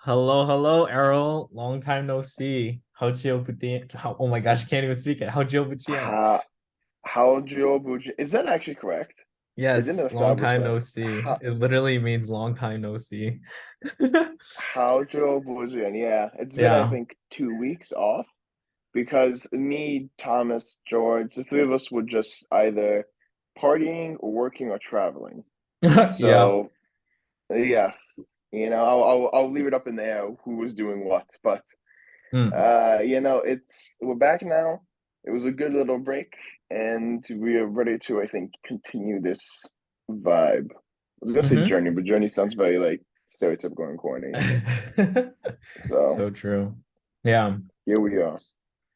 Hello, hello, Errol. Long time no see. Oh my gosh, I can't even speak it. How'd you? How Joe Bucci is that actually correct? They didn't Yes, long establish time that. no see. How It literally means long time no see. how Joe Bucci, and yeah, it's been I Yeah. think 2 weeks off because me, Thomas, George, the three of us were just either partying or working or traveling. Yeah. So yes, I'll leave it up in the air who was doing what, but Mm. it's we're back now. It was a good little break, and we are ready to, I think, continue this vibe. I was gonna say Hmm. journey, but journey sounds very like stereotypical and corny. So So true. Yeah. here we are.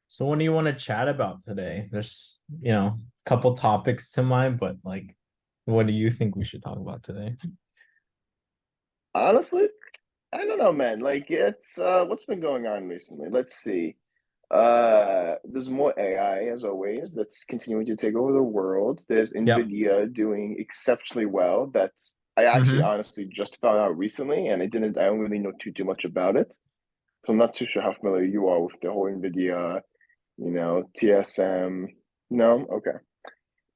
So what do you want to chat about today? There's a couple topics to mind, but like, what do you think we should talk about today? Honestly, I don't know, man. Like it's what's been going on recently? Let's see. There's more AI as always that's continuing to take over the world. There's Yep. Nvidia doing exceptionally well. That's I actually Hmm. honestly just found out recently, and I don't really know too much about it. So I'm not too sure how familiar you are with the whole Nvidia, TSM. No? Okay.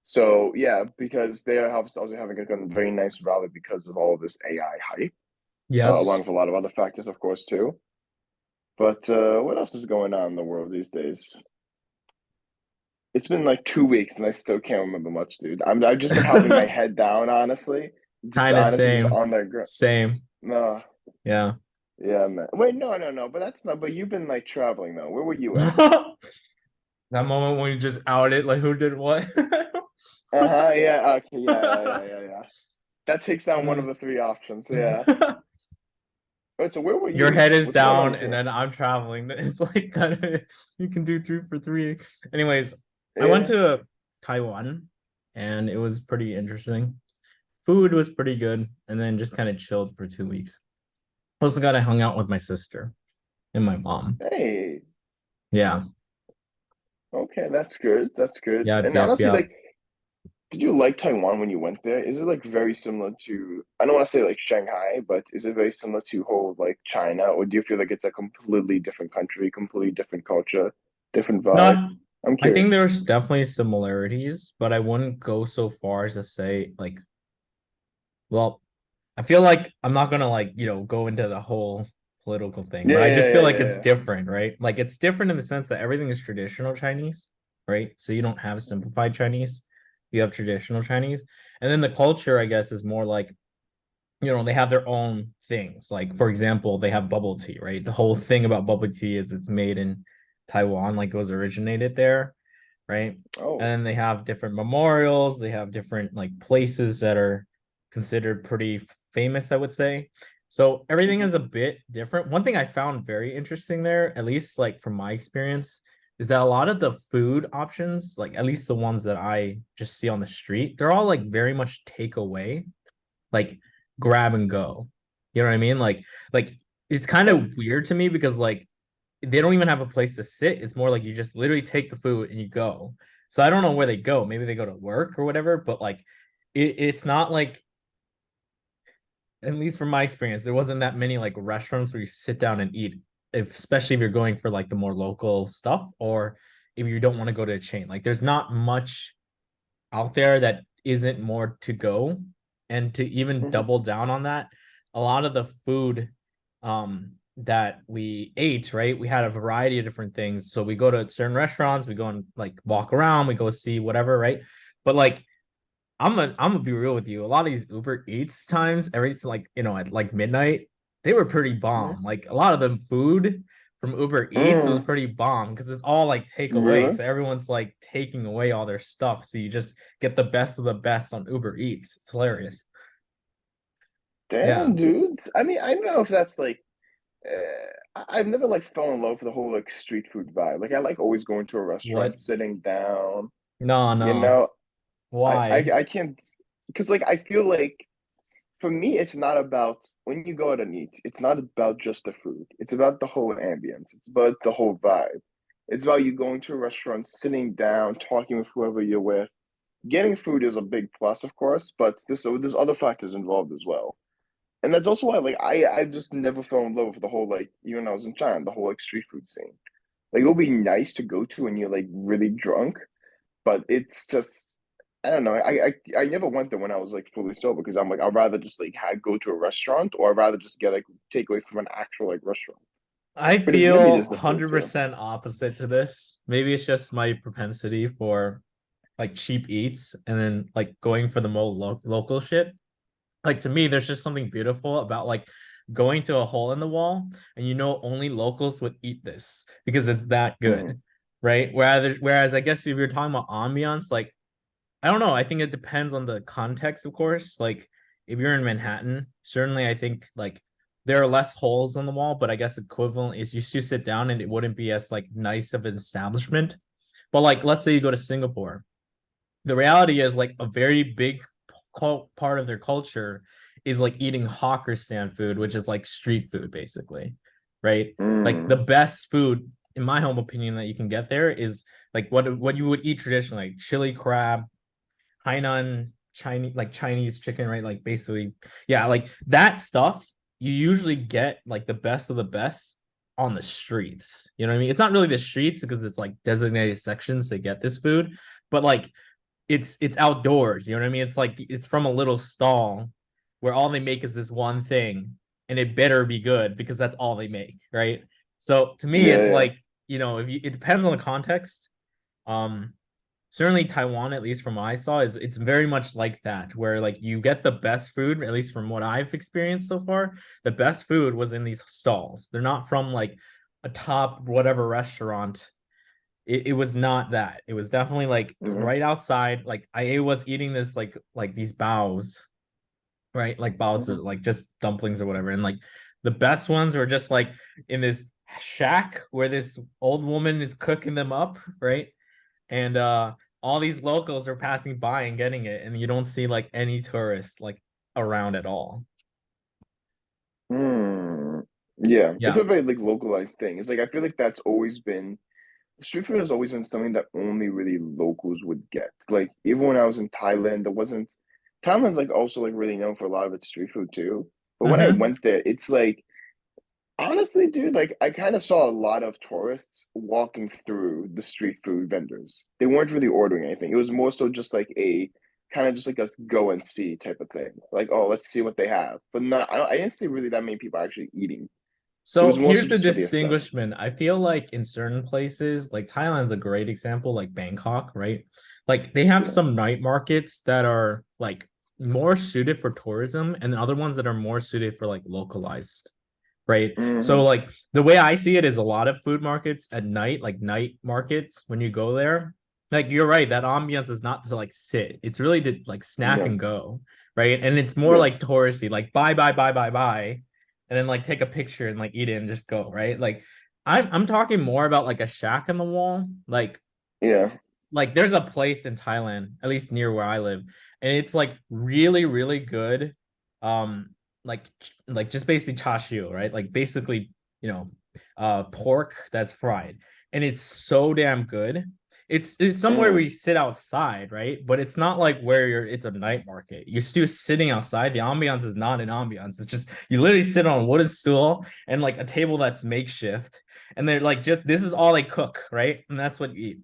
So yeah, because they are also having a very nice rally because of all of this AI hype, along Yes. with a lot of other factors, of course, too. But what else is going on in the world these days? It's been like 2 weeks and I still can't remember much, dude. I've just been having my head down, honestly. Kind of Just same. on the ground. Same. No, Yeah. yeah, man. Wait, no. But that's not. But you've been like traveling though. Where were you at? That moment when you just outed like who did what. Uh-huh. Yeah. Okay. Yeah. That takes down one of Mm. the three options. Yeah. Wait. So where were Your you? head is What's going on down with and you? then I'm traveling. It's like kind of you can do three for three. Anyways, I went Yeah. to Taiwan and it was pretty interesting. Food was pretty good, and then just kind of chilled for 2 weeks. Also got to hung out with my sister and my mom. Hey. Yeah. Okay. That's good. That's good. Yep, And yep, honestly, yep. like, did you like Taiwan when you went there? Is it like very similar to, I don't want to say like Shanghai, but is it very similar to whole like China, or do you feel like it's a completely different country, completely different culture, different vibe? Not I'm I think curious. there's definitely similarities, but I wouldn't go so far as to say like, well, I feel like I'm not gonna go into the whole political thing, Yeah, but I yeah, just feel yeah, like it's yeah. different, right? Like it's different in the sense that everything is traditional Chinese, right? So you don't have simplified Chinese, you have traditional Chinese. And then the culture, I guess, is more like, they have their own things. Like, for example, they have bubble tea, right? The whole thing about bubble tea is it's made in Taiwan, like it was originated there, right? And Oh. then they have different memorials, they have different like places that are considered pretty famous, I would say. So everything Hmm. is a bit different. One thing I found very interesting there, at least like from my experience, is that a lot of the food options, like at least the ones that I just see on the street, they're all like very much takeaway, like grab and go. You know what I mean? Like it's kind Oh. of weird to me because like they don't even have a place to sit. It's more like you just literally take the food and you go. So I don't know where they go. Maybe they go to work or whatever, but like it's not like, at least from my experience, there wasn't that many like restaurants where you sit down and eat, if especially if you're going for like the more local stuff, or if you don't want to go to a chain. Like there's not much out there that isn't more to go. And to even Hmm. double down on that, a lot of the food that we ate, right? We had a variety of different things. So we go to certain restaurants, we go and like walk around, we go see whatever, right? But like I'm gonna be real with you. A lot of these Uber Eats times, every like at like midnight, they were pretty bomb. Like a lot of them food from Uber Eats was Hmm. pretty bomb because it's all like takeaway. Really? So everyone's like taking away all their stuff. So you just get the best of the best on Uber Eats. It's hilarious. Yeah. Damn, dude. I mean, I don't know if that's like I've never like fell in love with the whole like street food vibe. Like I like always going to a What? restaurant, sitting down. No, You no. know, Why? I can't because like I feel like for me it's not about when you go out and eat, it's not about just the food. It's about the whole ambience. It's about the whole vibe. It's about you going to a restaurant, sitting down, talking with whoever you're with. Getting food is a big plus, of course, but there's other factors involved as well. and that's also why like I just never fell in love with the whole like even when I was in China, the whole like street food scene. Like it'll be nice to go to when you're like really drunk, but it's just I don't know. I never went there when I was like fully sober because I'm like I'd rather just like go to a restaurant or I'd rather just get like takeaway from an actual like restaurant. I But it's maybe feel just the food too. 100% opposite to this. Maybe it's just my propensity for like cheap eats and then like going for the more local shit. Like to me, there's just something beautiful about like going to a hole in the wall and only locals would eat this because it's that Mm, good, right? Whereas I guess if you're talking about ambiance, like I don't know, I think it depends on the context, of course. Like if you're in Manhattan, certainly I think like there are less holes on the wall, but I guess equivalent is you still sit down and it wouldn't be as like nice of an establishment. But like let's say you go to Singapore, the reality is like a very big part of their culture is like eating hawker stand food, which is like street food basically, right? Like the mm, best food, in my home opinion, that you can get there is like what you would eat traditionally, like chili crab, Hainan Chinese, like Chinese chicken, right? Like basically, yeah, like that stuff you usually get like the best of the best on the streets. You know what I mean? It's not really the streets because it's like designated sections to get this food, but like it's outdoors. You know what I mean? It's like it's from a little stall where all they make is this one thing, and it better be good because that's all they make, right? So to me, yeah, it's yeah. like if you it depends on the context. Um, Certainly Taiwan, at least from what I saw, is it's very much like that, where like you get the best food, at least from what I've experienced so far. The best food was in these stalls. They're not from like a top whatever restaurant. It was not that. It was definitely like Mm-hmm, right outside. Like I was eating this like these baos, right? Like baos, mm-hmm. like just dumplings or whatever. And like the best ones were just like in this shack where this old woman is cooking them up, right? And all these locals are passing by and getting it, and you don't see like any tourists like around at all. Mm. Yeah, it's Yeah. a very like localized thing. It's like I feel like that's always been street food has always been something that only really locals would get. Like even when I was in Thailand, there wasn't Thailand's like also like really known for a lot of its street food too. But when I Mm-hmm. went there, it's like honestly, dude, like I kind of saw a lot of tourists walking through the street food vendors. They weren't really ordering anything. It was more so just like a kind of just like a go and see type of thing. Like, oh, let's see what they have. But not, I didn't see really that many people actually eating. It So was mostly here's the just for the aesthetic. distinguishment. I feel like in certain places, like Thailand's a great example, like Bangkok, right? Like they have Yeah. some night markets that are like more suited for tourism and other ones that are more suited for like localized, right? So Hmm. like the way I see it is a lot of food markets at night, like night markets, when you go there, like you're right, that ambiance is not to like sit. It's really to like snack Yeah. and go, right? And it's more Yeah. like touristy, like buy, and then like take a picture and like eat it and just go, right? Like I'm talking more about like a shack in the wall, Yeah. like there's a place in Thailand, at least near where I live, and it's like really, really good. Um, like just basically chashu, right? Like basically, pork that's fried, and it's so damn good. It's somewhere where Mm. you sit outside, right? But it's not like where it's a night market. You're still sitting outside. The ambiance is not an ambiance. It's just you literally sit on a wooden stool and like a table that's makeshift, and they're like just this is all they cook, right? And that's what you eat.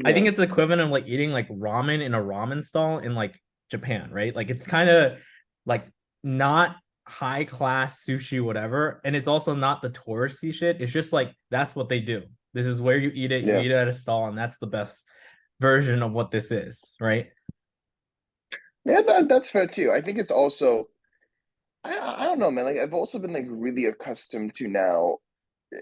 I think Yeah. it's equivalent of like eating like ramen in a ramen stall in like Japan, right? Like it's kind of like not high class sushi, whatever. And it's also not the touristy shit. It's just like that's what they do. This is where you eat it. You Yeah. eat it at a stall, and that's the best version of what this is, right? Yeah, that's fair too. I think it's also I don't know, man. Like I've also been like really accustomed to now. eh,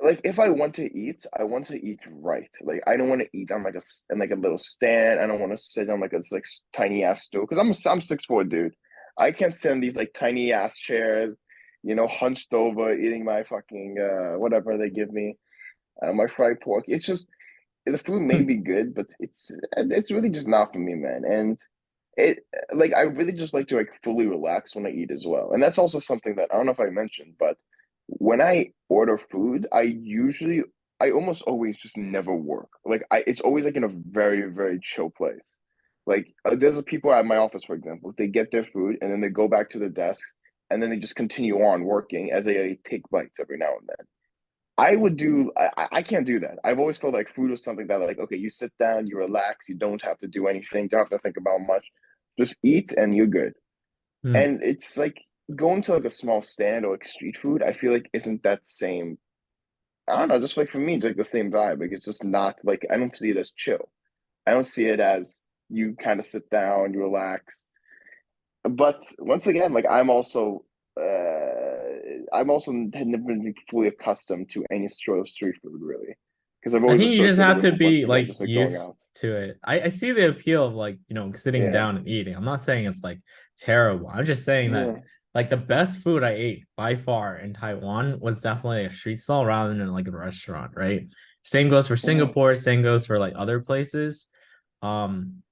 Like if I want to eat, I want to eat right. Like I don't want to eat on like in like a little stand. I don't want to sit on like a like tiny ass stool because I'm 6'4", dude. I can't sit on these like tiny ass chairs, hunched over eating my fucking whatever they give me, my fried pork. It's just the food may be good, but it's really just not for me, man. And it like I really just like to like fully relax when I eat as well. And that's also something that I don't know if I mentioned, but when I order food, I almost always just never work. Like it's always like in a very, very chill place. Like there's people at my office, for example, they get their food and then they go back to the desk and then they just continue on working as they take bites every now and then. I would do. I can't do that. I've always felt like food was something that like, okay, you sit down, you relax, you don't have to do anything, don't have to think about much, just eat and you're good. Hmm. And it's like going to like a small stand or like street food. I feel like isn't that same. I don't know. Just like for me, it's like the same vibe. Like it's just not like I don't see it as chill. I don't see it as you kind of sit down, you relax. But once again, like I'm also had never been fully accustomed to any sort of street food really, because I've I always think you just associated have it to with once be again like just like going used out. to it. I see the appeal of like, sitting Yeah, down and eating. I'm not saying it's like terrible. I'm just saying that yeah, like the best food I ate by far in Taiwan was definitely a street stall rather than like a restaurant, right? Same goes for mm, Singapore, same goes for like other places. Um,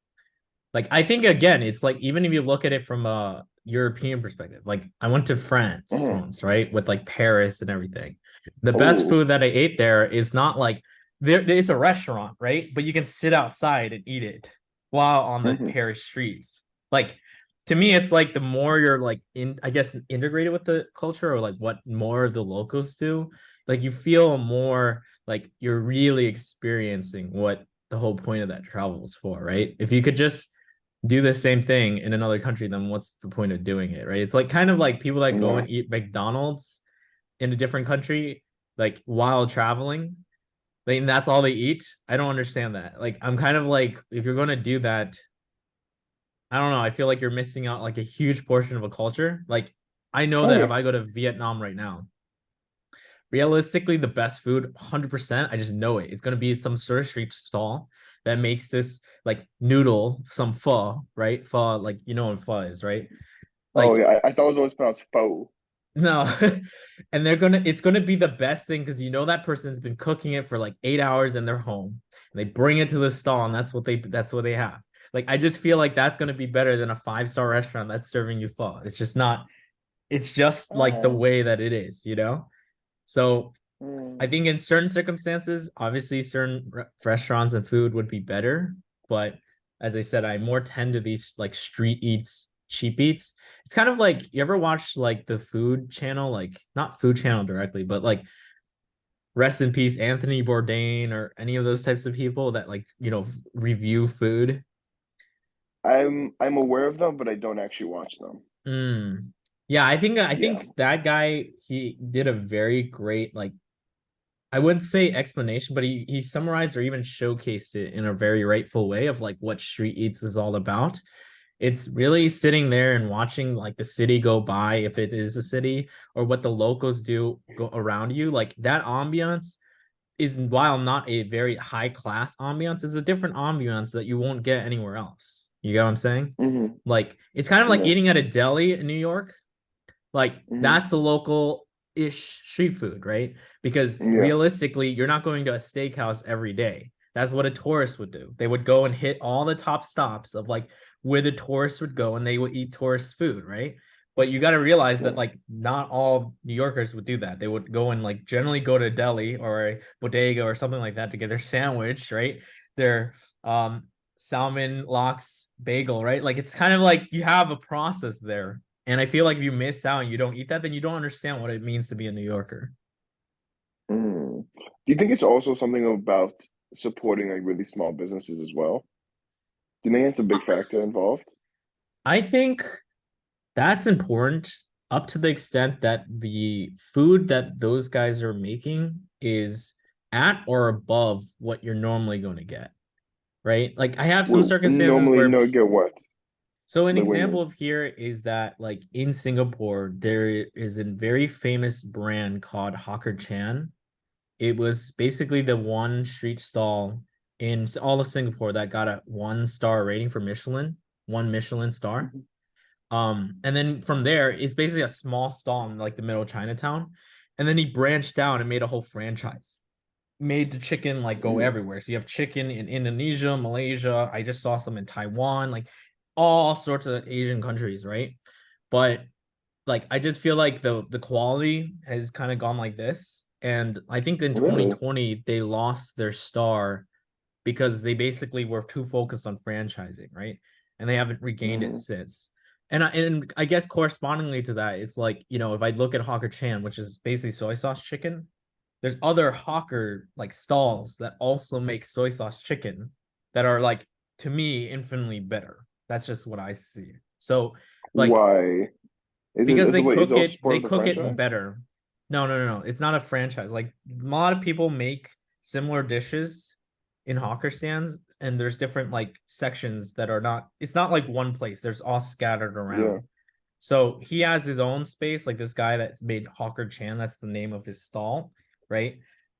like I think again, it's like even if you look at it from a European perspective, like I went to France mm. once, right? With like Paris and everything. The best Oh, food that I ate there is not like there it's a restaurant, right? But you can sit outside and eat it while on the hmm, Paris streets. Like to me, it's like the more you're like in, I guess, integrated with the culture or like what more of the locals do, like you feel more like you're really experiencing what the whole point of that travel is for, right? If you could just do the same thing in another country, then what's the point of doing it, right? It's like kind of like people that go yeah. and eat McDonald's in a different country, like while traveling. Like that's all they eat. I don't understand that. Like I'm kind of like, if you're gonna do that, I don't know. I feel like you're missing out like a huge portion of a culture. Like I know that if Okay. I go to Vietnam right now, realistically, the best food, 100%, I just know it. It's gonna be some sort of street stall that makes this like noodle, some pho, right? Pho, like what pho is, right? Oh Like yeah, I thought it was always pronounced faux. no, and it's gonna be the best thing because that person's been cooking it for like 8 hours in their home. And they bring it to the stall, and that's what they have. Like I just feel like that's gonna be better than a 5-star restaurant that's serving you pho. It's just not. It's just like the Oh, way that it is. So I mm, think in certain circumstances, obviously certain restaurants and food would be better, but as I said, I more tend to these like street eats, cheap eats. It's kind of like you ever watched like the food channel, like not food channel directly, but like rest in peace Anthony Bourdain or any of those types of people that like, review food. I'm aware of them, but I don't actually watch them. Mm. Yeah, I think Yeah. that guy he did a very great like I wouldn't say explanation, but he summarized or even showcased it in a very rightful way of like what street eats is all about. It's really sitting there and watching like the city go by, if it is a city, or what the locals do go around you. Like that ambiance is, while not a very high class ambiance, is a different ambiance that you won't get anywhere else. You get what I'm saying? Hmm. Like it's kind of like Yeah. eating at a deli in New York, like Hmm. that's the local ish street food, right? Because Yeah. realistically, you're not going to a steakhouse every day. That's what a tourist would do. They would go and hit all the top stops of like where the tourists would go and they would eat tourist food, right? But you got to realize that Yeah. like not all New Yorkers would do that. They would go and like generally go to a deli or a bodega or something like that to get their sandwich, right? Their salmon lox bagel, right? Like it's kind of like you have a process there. And I feel like if you miss out and you don't eat that, then you don't understand what it means to be a New Yorker. Mm. Do you think it's also something about supporting like really small businesses as well? Do you think it's a big factor involved? I think that's important up to the extent that the food that those guys are making is at or above what you're normally going to get, right? Like I have some Well, circumstances normally, where no, get what? so an Like, what do you example mean? of here is that like in Singapore there is a very famous brand called Hawker Chan. It was basically the one street stall in all of Singapore that got a 1-star rating for Michelin, one Michelin star. Mhm. And then from there, it's basically a small stall in like the middle of Chinatown. And then he branched down and made a whole franchise, made the chicken like go Mm. everywhere. So you have chicken in Indonesia, Malaysia. I just saw some in Taiwan, like all sorts of Asian countries, right? But like I just feel like the quality has kind of gone like this. And I think in Really? 2020 they lost their star because they basically were too focused on franchising, right? And they haven't regained it Mm. since. And I guess correspondingly to that, it's like, if I look at Hawker Chan, which is basically soy sauce chicken, there's other hawker like stalls that also make soy sauce chicken that are like, to me, infinitely better. That's just what I see. So like, Why? because Is it also part they of the cook it franchise? better. No, it's not a franchise. Like, a lot of people make similar dishes in hawker stands, and there's different like sections that are not, it's not like one place, there's all scattered Yeah. around. So he has his own space, like this guy that made Hawker Chan, that's the name of his stall, right?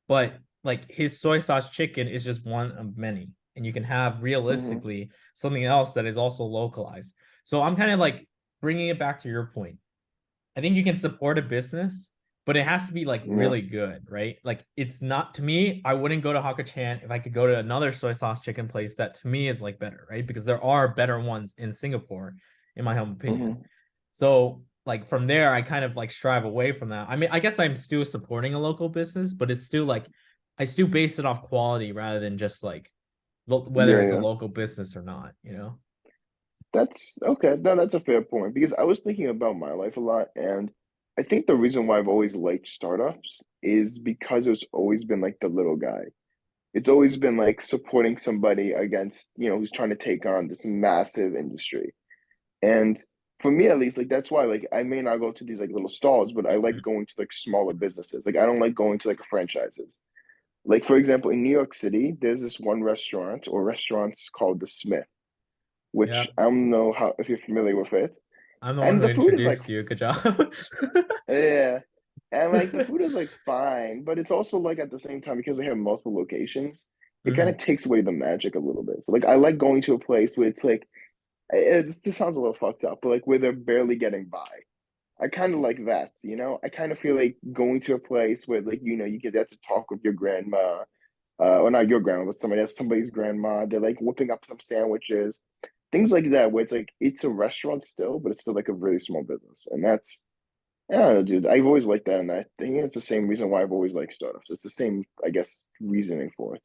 But like, his soy sauce chicken is just one of many, and you can have Hmm. realistically something else that is also localized. So I'm kind of like bringing it back to your point. I think you can support a business, but it has to be like Yeah. really good, right? Like, it's not, to me, I wouldn't go to Hawker Chan if I could go to another soy sauce chicken place that to me is like better, right? Because there are better ones in Singapore, in my humble opinion. Hmm. So like, from there, I kind of like strive away from that. I mean, I guess I'm still supporting a local business, but it's still like, I still base it off quality rather than just like whether Yeah, it's a yeah. local business or not, you know? That's okay. No, that's a fair point because I was thinking about my life a lot, and I think the reason why I've always liked startups is because it's always been like the little guy. It's always been like supporting somebody against, who's trying to take on this massive industry. And for me at least, like that's why like I may not go to these like little stalls, but I like going to like smaller businesses. Like I don't like going to like franchises. Like for example, in New York City, there's this one restaurant or restaurants called the Smith, Yeah. which I don't know how if you're familiar with it. I'm the one And who the food is like, introduced you. Good job. yeah. And like the food is like fine, but it's also like at the same time because they have multiple locations, it kind of Mhm. takes away the magic a little bit. So like I like going to a place where it's like it just sounds a little fucked up, but like where they're barely getting by. I kind of like that. I kind of feel like going to a place where like you get to talk with your grandma, or not your grandma, but somebody's grandma. They're like whipping up some sandwiches, things like that, where it's like it's a restaurant still, but it's still like a really small business, and that's I don't know, dude. I've always liked that, and I think it's the same reason why I've always liked startups. It's the same, I guess, reasoning for it.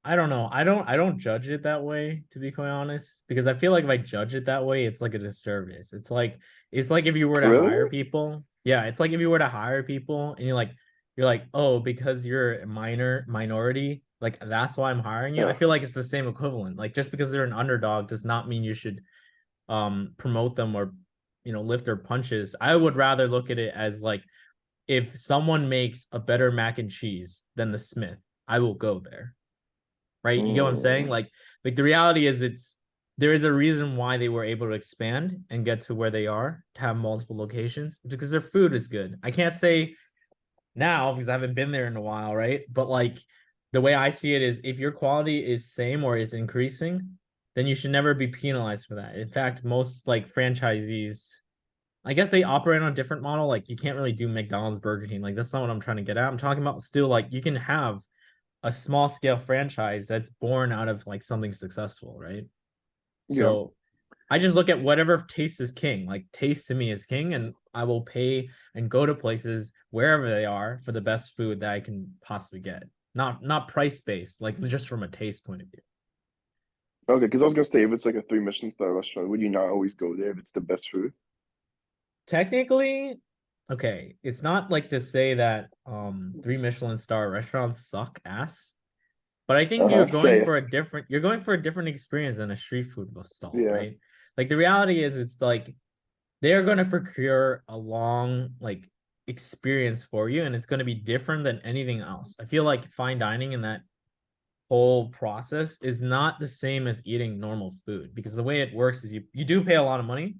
I don't know. I don't judge it that way, to be quite honest, because I feel like if I judge it that way, it's like a disservice. It's like if you were to hire Really? people. Yeah, it's like if you were to hire people and you're like, "Oh, because you're a minority, like that's why I'm hiring you." I Yeah. feel like it's the same equivalent. Like, just because they're an underdog does not mean you should promote them or lift their punches. I would rather look at it as like, if someone makes a better mac and cheese than the Smith, I will go there, right? You get what I'm saying? Mm, Like the reality is, there is a reason why they were able to expand and get to where they are, to have multiple locations, because their food is good. I can't say now because I haven't been there in a while, right? But like, the way I see it is, if your quality is same or is increasing, then you should never be penalized for that. In fact, most like franchisees, I guess they operate on a different model. Like, you can't really do McDonald's, Burger King. Like, that's not what I'm trying to get at. I'm talking about, still, like, you can have a small scale franchise that's born out of like something successful, right? yeah. So I just look at whatever taste is king. Like, taste to me is king, and I will pay and go to places wherever they are for the best food that I can possibly get. Not price based, like just from a taste point of view. Okay, because I was gonna say if it's like a three Michelin star restaurant, would you not always go there if it's the best food? Technically, okay, it's not like to say that three Michelin star restaurants suck ass. But I think Uh-huh. Say it. you're going for a different experience than a street food stall, Yeah. right? Like, the reality is, it's like they're going to procure a long like experience for you, and it's going to be different than anything else. I feel like fine dining in that whole process is not the same as eating normal food, because the way it works is, you do pay a lot of money,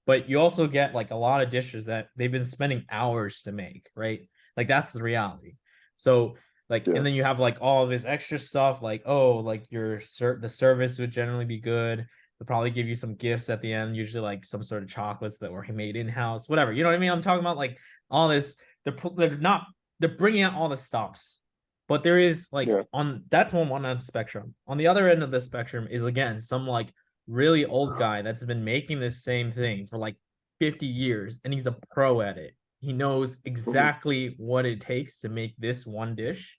but you also get like a lot of dishes that they've been spending hours to make, right? Like, that's the reality. So like, Yeah. and then you have like all this extra stuff, like, oh, like the service would generally be good. They'll probably give you some gifts at the end, usually like some sort of chocolates that were made in house, whatever. You know what I mean? I'm talking about like all this. They're not they're bringing out all the stops, but there is like, Yeah. on that's one end of the spectrum. On the other end of the spectrum is, again, some like really old guy that's been making this same thing for like 50 years, and he's a pro at it. He knows Hmm. exactly what it takes to make this one dish,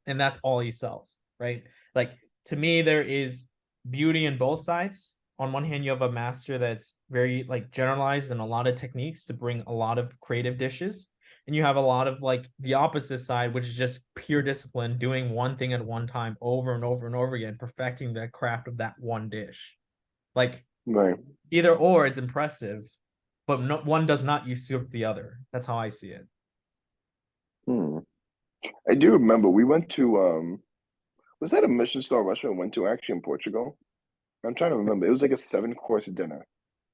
and that's all he sells, right? Like, to me, there is beauty in both sides. on one hand you have a master that's very like generalized and a lot of techniques to bring a lot of creative dishes, and you have a lot of like the opposite side, which is just pure discipline, doing one thing at one time over and over and over again, perfecting the craft of that one dish. Like Right. either or is impressive, but no, one does not usurp the other. That's how I see it. Hmm. I do remember we went to was that a Michelin star restaurant we went to actually in Portugal? I'm trying to remember. It was like a 7 course dinner.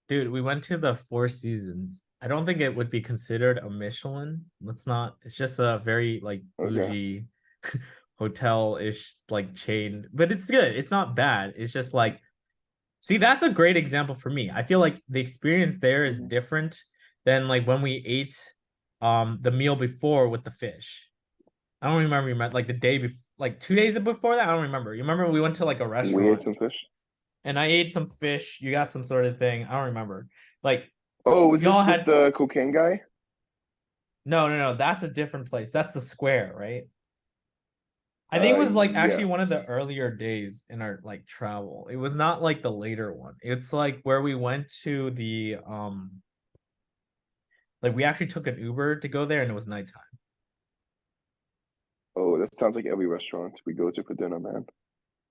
Dude, we went to the Four Seasons. I don't think it would be considered a Michelin. Let's not. It's just a very like Okay. bougie hotel-ish like chain, but it's good. It's not bad. It's just like, see, that's a great example for me. I feel like the experience there is Hmm. different than like when we ate the meal before with the fish. I don't remember, you met like the day before, like 2 days before that. I don't remember. You remember we went to like a We ate restaurant some fish. and I ate some fish. You got some sort of thing. I don't remember. Like Oh, was y'all this with had, the cocaine guy? no, no, no. That's a different place. That's the square, right? I think it was like actually one of the Yes. earlier days in our like travel. It was not like the later one. It's like where we went to the like we actually took an Uber to go there and it was nighttime. Oh, that sounds like every restaurant we go to for dinner, man.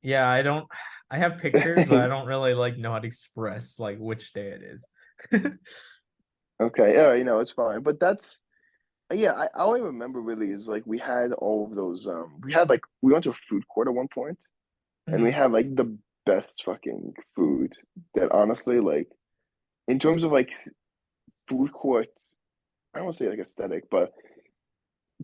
Yeah, I have pictures, but I don't really like know how to express like which day it is. Okay, yeah, it's fine. But that's yeah, all I remember really is like we had all of those we had like we went to a food court at one point and we Mhm. had like the best fucking food that honestly like in terms of like food courts, I don't want to say like aesthetic, but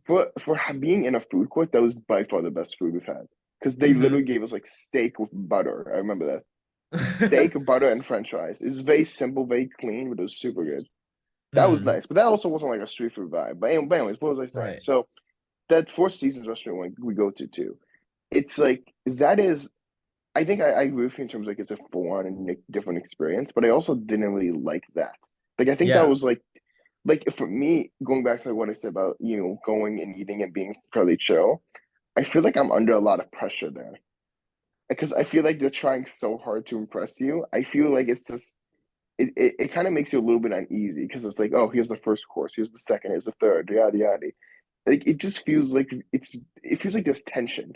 for being in a food court, that was by far the best food we've had. Because they literally Mhm. gave us like steak with butter. I remember that. Steak, butter, and French fries. It was very simple, very clean, but it was super good. That was Mm, nice. But that also wasn't like a street food vibe. But anyways, what was I saying? right. So that Four Seasons restaurant we go to too. It's like that is I think I agree with you in terms of like it's a full on and different experience, but I also didn't really like that. Like I think that Yeah. was like for me, going back to what I said about, going and eating and being fairly chill, I feel like I'm under a lot of pressure there. Because I feel like they're trying so hard to impress you. I feel like it's just it kind of makes you a little bit uneasy because it's like, oh, here's the first course, here's the second, here's the third, yada yada. Like it just feels like it feels like there's tension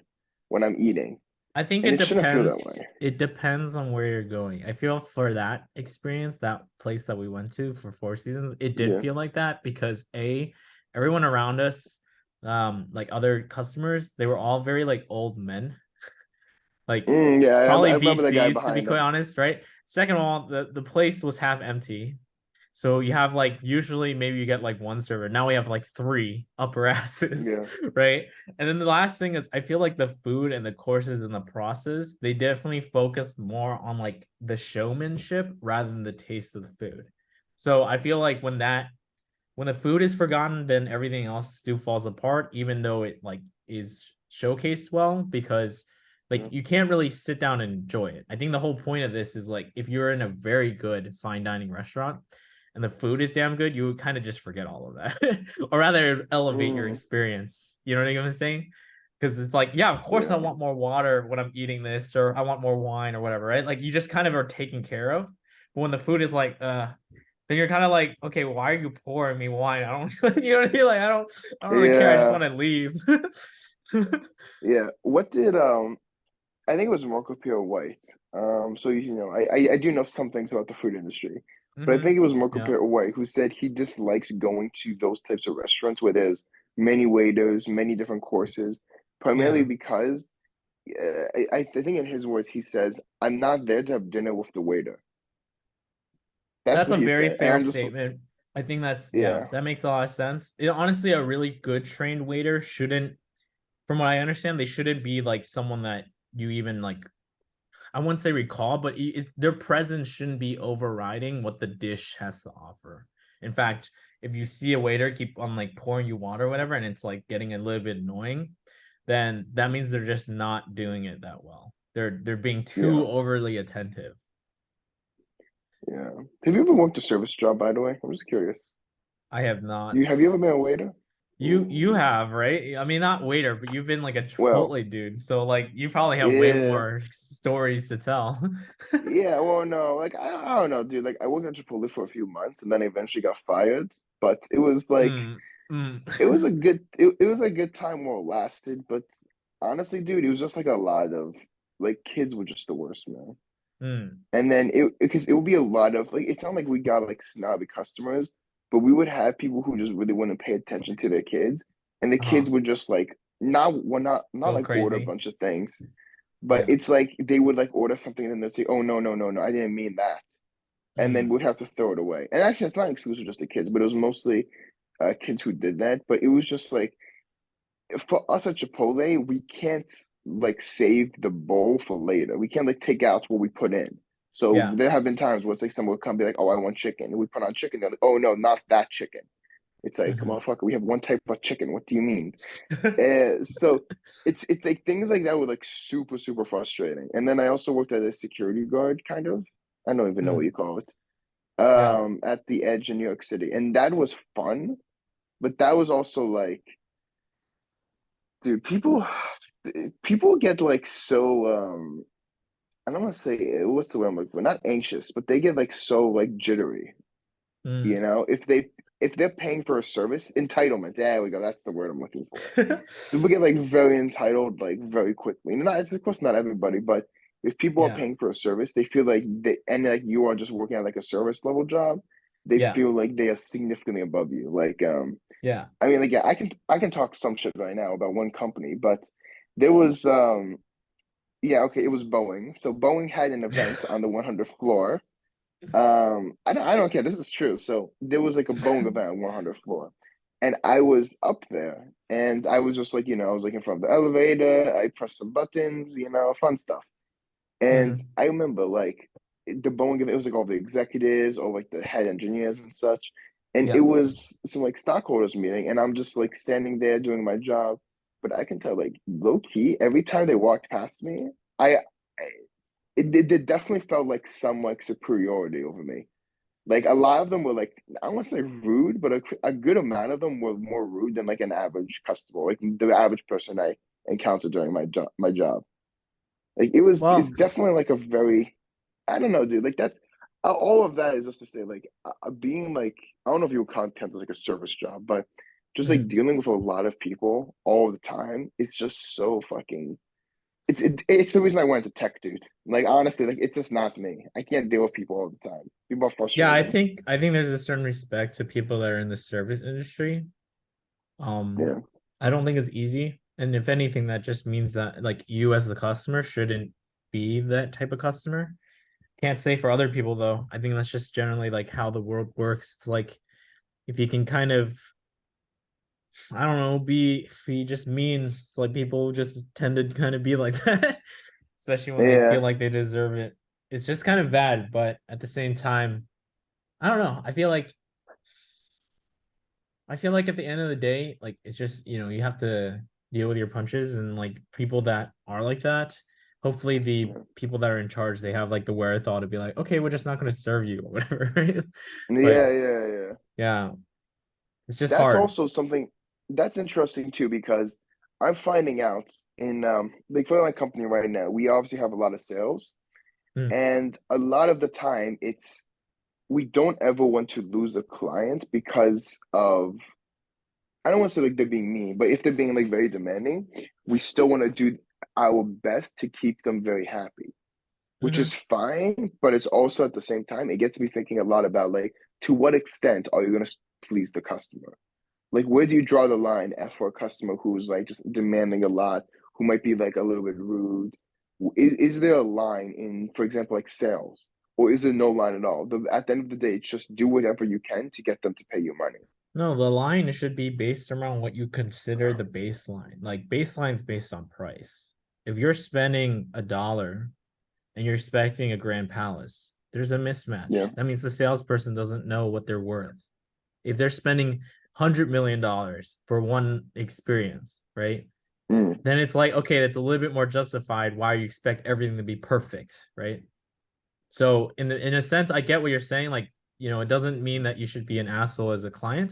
when I'm eating. I think And it it shouldn't feel that depends. way. It depends on where you're going. I feel for that experience, that place that we went to for Four Seasons, it did Yeah. feel like that because everyone around us, like other customers, they were all very like old men, like Yeah, I probably remember the guy VCs to be behind quite him. honest, right? Second of all, the place was half empty. So you have like usually maybe you get like one server. Now we have like three upper asses, Yeah. right? And then the last thing is I feel like the food and the courses and the process, they definitely focus more on like the showmanship rather than the taste of the food. So I feel like when the food is forgotten, then everything else still falls apart, even though it like is showcased well, because like Yeah. you can't really sit down and enjoy it. I think the whole point of this is like if you're in a very good fine dining restaurant and the food is damn good, you would kind of just forget all of that. Or rather elevate your Mm, experience. You know what I'm saying? Because it's like, yeah, of course I yeah. want more water when I'm eating this, or I want more wine or whatever, right? Like you just kind of are taken care of. But when the food is like, then you're kind of like, okay, why are you pouring me wine? I don't, you know what I mean? Like, I don't really care. I just Yeah. want to leave. Yeah. What did I think it was Marco Pierre White. So I do know some things about the food industry, but I think it was Marco Yeah, Pierre White who said he dislikes going to those types of restaurants where there's many waiters, many different courses, primarily yeah. because I think in his words he says, "I'm not there to have dinner with the waiter." That's That's what a he very said, and fair I'm just statement. I think that's, yeah, yeah, that makes a lot of sense. Honestly, a really good trained waiter shouldn't, from what I understand, they shouldn't be like someone that you even like, I wouldn't say recall, but their presence shouldn't be overriding what the dish has to offer. In fact, if you see a waiter keep on like pouring you water or whatever, and it's like getting a little bit annoying, then that means they're just not doing it that well. They're being yeah, too overly attentive. yeah. Have you ever worked a service job, by the way? I'm just curious. I have not. Have you ever been a waiter? You have, right? I mean, not waiter, but you've been like a Well, Chipotle dude. So like you probably have way yeah. more stories to tell. Yeah, well, no, like I don't know, dude. Like I worked at Chipotle for a few months, and then I eventually got fired. But it was like Mm, mm, it was a good time while it lasted. But honestly, dude, it was just like a lot of like kids were just the worst, man. mm. And then it because it would be a lot of like it's not like we got like snobby customers, but we would have people who just really wouldn't pay attention to their kids, and the Uh-huh. kids would just like not Go like order a crazy. bunch of things, but Yeah. it's like they would like order something and then they'd say, "Oh no, I didn't mean that," and then Mm, we'd have to throw it away. And actually, it's not exclusive just to kids, but it was mostly kids who did that. But it was just like for us at Chipotle, we can't like save the bowl for later. We can't like take out what we put in. So yeah. there have been times where it's like someone would come and be like, "Oh, I want chicken," and we put on chicken. They're like, "Oh no, not that chicken." It's like, Mhm. motherfucker, we have one type of chicken. What do you mean? So it's like things like that were like super frustrating. And then I also worked as a security guard, kind of. I don't even know what Mm, you call it. yeah. At the Edge in New York City, and that was fun. But that was also like, dude, people get like so I don't want to say what's the word I'm looking for, not anxious, but they get like so like jittery, you Mm. know, if they're paying for a service, entitlement, there we go, that's the word I'm looking for. People get like very entitled like very quickly. Not it's of course not everybody, but if people are Yeah. paying for a service, they feel like they and like you are just working at like a service level job, they Yeah. feel like they are significantly above you. Like Yeah. I mean, like, yeah, I can talk some shit right now about one company, but there was yeah, okay, it was Boeing. So Boeing had an event on the 100th floor. I don't care. This is true. So there was like a Boeing event on 100th floor, and I was up there, and I was just like, I was like in front of the elevator. I pressed some buttons, fun stuff. And Mhm. I remember like the Boeing event, it was like all the executives or like the head engineers and such. And it Yeah. was some like stockholders meeting, and I'm just like standing there doing my job. But I can tell, like low key, every time they walked past me, I it definitely felt like some like superiority over me. Like a lot of them were like I don't want to say rude, but a good amount of them were more rude than like an average customer, like the average person I encountered during my job. Like it's Well, definitely like a very, I don't know, dude. Like that's all of that is just to say, like being like I don't know if you would count as like a service job, but just like mhm. dealing with a lot of people all the time, it's just so fucking. It's the reason I went to tech, dude. Like honestly, like it's just not me. I can't deal with people all the time. People are Yeah, I frustrating. think I think there's a certain respect to people that are in the service industry. Um, Yeah, I don't think it's easy. And if anything, that just means that like you as the customer shouldn't be that type of customer. Can't say for other people though. I think that's just generally like how the world works. It's like if you can kind of, I don't know, be just mean. It's like people just tend to kind of be like that, especially when they feel yeah, like they deserve it. It's just kind of bad, but at the same time, I don't know. I feel like at the end of the day, like it's just, you have to deal with your punches and like people that are like that. Hopefully the yeah, people that are in charge, they have like the wherewithal to be like, okay, we're just not going to serve you or whatever, right? But yeah. yeah, it's just That's hard. also something that's interesting too because I'm finding out in like for my company right now, we obviously have a lot of sales, Mm, and a lot of the time it's we don't ever want to lose a client because of I don't want to say like they're being mean, but if they're being like very demanding, we still want to do our best to keep them very happy, which is hmm. fine, but it's also at the same time it gets me thinking a lot about like to what extent are you going to please the customer? Like where do you draw the line for a customer who's like just demanding a lot, who might be like a little bit rude? Is there a line in, for example, like sales, or is there no line at all? At the end of the day, it's just do whatever you can to get them to pay you money. No, the line should be based around what you consider the baseline. Like baseline's based on price. If you're spending $1 and you're expecting a grand palace, there's a Yeah. mismatch. That means the salesperson doesn't know what they're worth. If they're spending $100 million for one experience, right? Mm, Then it's like, okay, that's a little bit more justified why you expect everything to be perfect, right? So in a sense, I get what you're saying. Like, it doesn't mean that you should be an asshole as a client,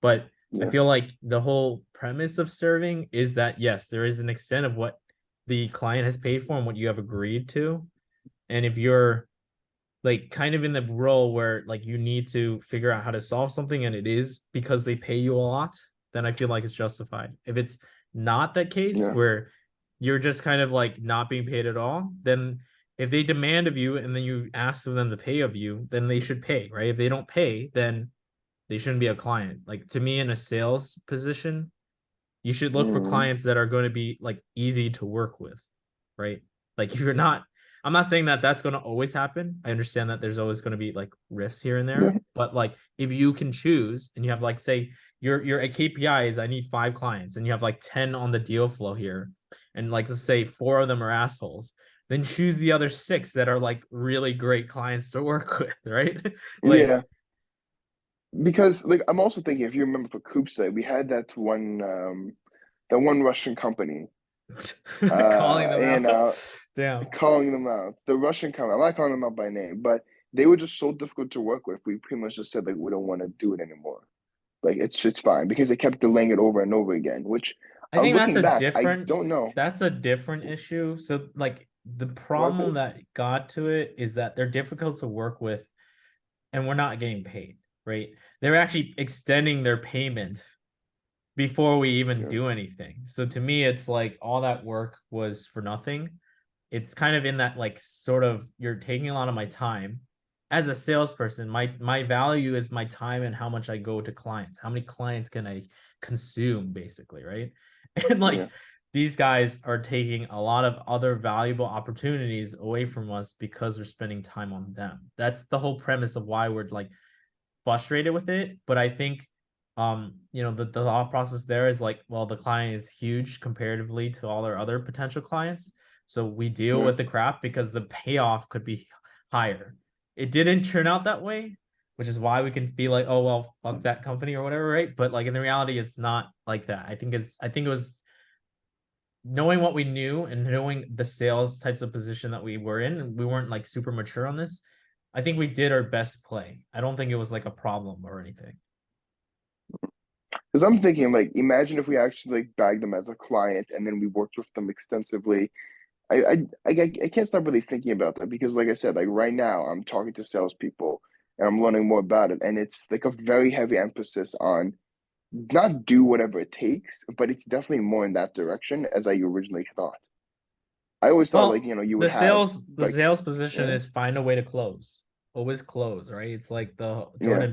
but I Yeah. feel like the whole premise of serving is that yes, there is an extent of what the client has paid for and what you have agreed to. And if you're like kind of in the role where like you need to figure out how to solve something and it is because they pay you a lot, then I feel like it's justified. If it's not that case Yeah. where you're just kind of like not being paid at all, then if they demand of you and then you ask for them to pay of you, then they should pay, right? If they don't pay, then they shouldn't be a client. Like to me in a sales position, you should look for Mm. clients that are going to be like easy to work with, right? Like if you're not, I'm not saying that that's going to always happen. I understand that there's always going to be like risks here and Yeah. there, but like if you can choose and you have like say your KPI is I need 5 clients and you have like 10 on the deal flow here, and like let's say 4 of them are assholes, then choose the other 6 that are like really great clients to work with, right? Like Yeah. Because like I'm also thinking if you remember for Kupsa, we had that one Russian company, calling them you out. know, Damn. calling them out. The Russian company. I'm not calling them out by name, but they were just so difficult to work with. We pretty much just said like we don't want to do it anymore. Like it's fine because they kept delaying it over and over again. Which, I think looking back, I don't know. that's a different issue. So like the Was problem it? that got to it is that they're difficult to work with and we're not getting paid, right? They're actually extending their payment before we even Yeah. do anything. So to me, it's like all that work was for nothing. It's kind of in that like sort of you're taking a lot of my time. As a salesperson, my value is my time and how much I go to clients. How many clients can I consume, basically, right? And Yeah. like these guys are taking a lot of other valuable opportunities away from us because we're spending time on them. That's the whole premise of why we're like frustrated with it. But I think the thought process there is like, well, the client is huge comparatively to all our other potential clients. So we deal Yeah. with the crap because the payoff could be higher. It didn't turn out that way, which is why we can be like, oh well, fuck that company or whatever, right? But like in the reality, it's not like that. I think it was knowing what we knew and knowing the sales types of position that we were in, we weren't like super mature on this. I think we did our best play. I don't think it was like a problem or anything. Because I'm thinking like, imagine if we actually like bagged them as a client and then we worked with them extensively. I can't stop really thinking about that because, like I said, like right now I'm talking to salespeople and I'm learning more about it, and it's like a very heavy emphasis on not do whatever it takes, but it's definitely more in that direction as I originally thought. I always thought like Well, you would have the like sales position yeah is find a way to close. Always close, right? It's like the yeah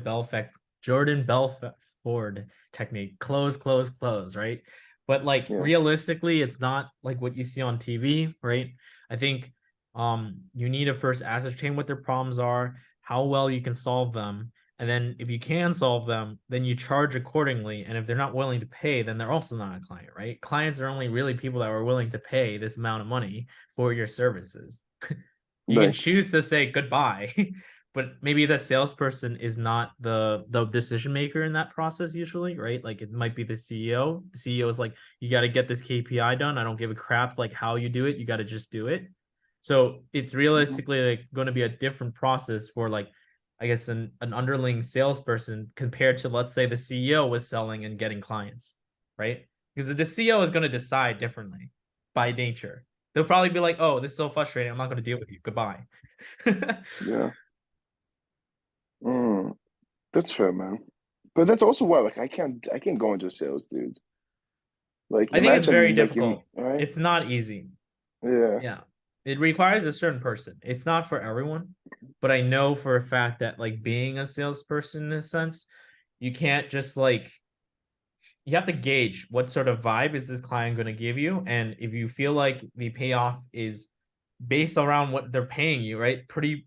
Jordan Belford technique. Close, close, close, right? But like yeah realistically, it's not like what you see on TV, right? I think you need to first ascertain what their problems are, how well you can solve them, and then if you can solve them, then you charge accordingly. And if they're not willing to pay, then they're also not a client, right? Clients are only really people that are willing to pay this amount of money for your services. You can right choose to say goodbye, but maybe the salesperson is not the decision maker in that process usually, right? Like it might be the CEO. The CEO is like, you got to get this KPI done. I don't give a crap like how you do it. You got to just do it. So it's hmm realistically like going to be a different process for like I guess an underling salesperson compared to let's say the CEO was selling and getting clients, right? Because the CEO is going to decide differently by nature. They'll probably be like, "Oh, this is so frustrating. I'm not going to deal with you. Goodbye." yeah mm, that's fair, man. But that's also why like I can't go into sales, dude. Like I think it's very imagine like difficult. all right It's not easy. yeah Yeah. It requires a certain person. It's not for everyone, but I know for a fact that like being a salesperson in a sense, you can't just like you have to gauge what sort of vibe is this client going to give you, and if you feel like the payoff is based around what they're paying you, right? Pretty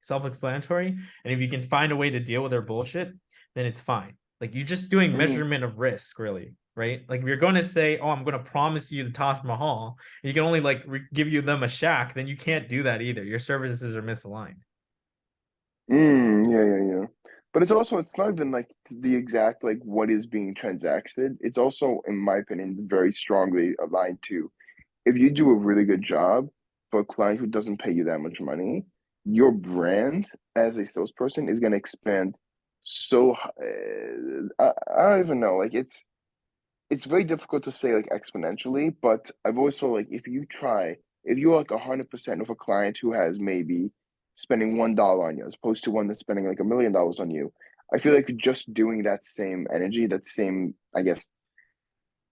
self-explanatory. And if you can find a way to deal with their bullshit, then it's fine. Like you're just doing mm, measurement of risk, really, right? Like if you're going to say, "Oh, I'm going to promise you the Taj Mahal," and you can only like give you them a shack, then you can't do that either. Your services are misaligned. yeah. But it's not even like the exact like what is being transacted. It's also, in my opinion, very strongly aligned to if you do a really good job for a client who doesn't pay you that much money, your brand as a salesperson is going to expand so I don't even know. Like it's very difficult to say like exponentially, but I've always felt like if you're like 100% of a client who has maybe spending $1 on you as opposed to one that's spending like $1 million on you, I feel like just doing that same energy, that same, I guess,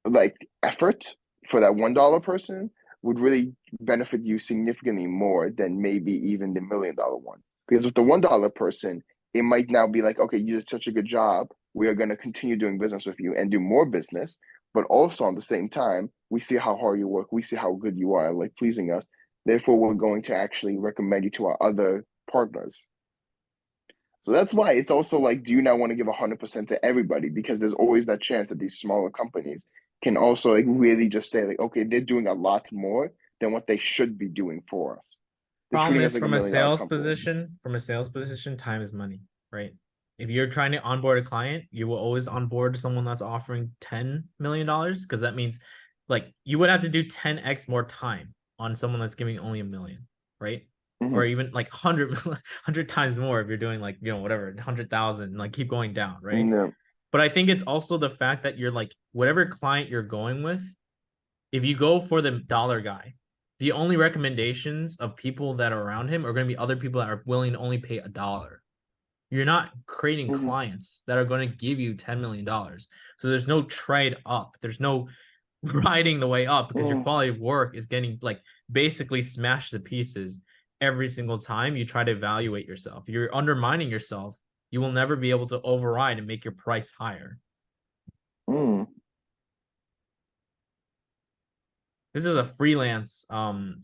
like effort for that $1 person would really benefit you significantly more than maybe even the $1 million one. Because with the $1 person, it might now be like, okay, you did such a good job. We are going to continue doing business with you and do more business. But also, at the same time, we see how hard you work. We see how good you are, like pleasing us. Therefore, we're going to actually recommend you to our other partners. So that's why it's also like, do you not want to give 100% to everybody? Because there's always that chance that these smaller companies can also like really just say like, okay, they're doing a lot more than what they should be doing for us. They're Problem treating us is like $1 million company. from a sales position, time is money, right? If you're trying to onboard a client, you will always onboard someone that's offering $10 million because that means like you would have to do 10x more time on someone that's giving only 1 million, right? Or Mm-hmm. even like 100 times more if you're doing like, whatever, 100,000, like keep going down, right? No. But I think it's also the fact that you're like, whatever client you're going with, if you go for the dollar guy, the only recommendations of people that are around him are going to be other people that are willing to only pay $1. You're not creating Mm-hmm. clients that are going to give you $10 million. So there's no trade up. There's no riding the way up because your Mm-hmm. quality of work is getting like basically smashed to pieces every single time you try to evaluate yourself. You're undermining yourself. You will never be able to override and make your price higher. Mm. This is a freelance